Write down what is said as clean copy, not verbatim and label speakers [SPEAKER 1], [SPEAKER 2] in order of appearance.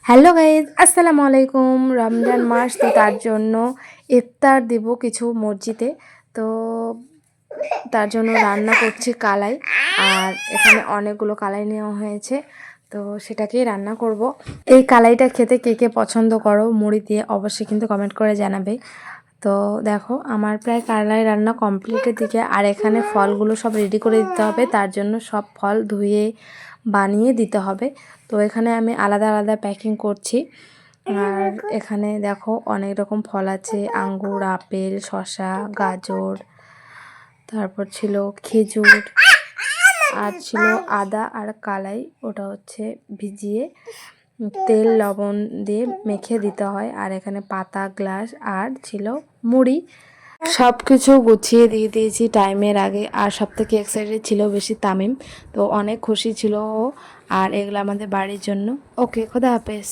[SPEAKER 1] Hello guys, আসসালামু আলাইকুম। রমজান মাস, তো তার জন্য ইফতার দিব কিছু মসজিদে। তো তার জন্য রান্না করছি কালাই, আর এখানে অনেকগুলো কালাই নেওয়া হয়েছে, তো সেটাকেই রান্না করব। এই কালাইটা খেতে কে কে পছন্দ করো মুড়ি দিয়ে, অবশ্যই কিন্তু কমেন্ট করে জানাবে। তো দেখো, আমার প্রায় কালাই রান্না কমপ্লিটের দিকে, আর এখানে ফলগুলো সব রেডি করে দিতে হবে। তার জন্য সব ফল ধুয়ে বানিয়ে দিতে হবে। তো এখানে আমি আলাদা আলাদা প্যাকিং করছি। আর এখানে দেখো অনেক রকম ফল আছে, আঙ্গুর, আপেল, শসা, গাজর, তারপর ছিল খেজুর, আর ছিল আদা আর কালাই। ওটা হচ্ছে ভিজিয়ে তেল লবণ দিয়ে মেখে দিতে হয়। আর এখানে পাতা, গ্লাস, আর ছিল মুড়ি। সব কিছু গুছিয়ে দিয়ে দিয়েছি টাইমের আগে। আর সব থেকে এক্সাইটেড ছিল বেশি তামিম, তো অনেক খুশি ছিল ও। আর এগুলো আমাদের বাড়ির জন্য। ওকে, খোদা হাফেজ।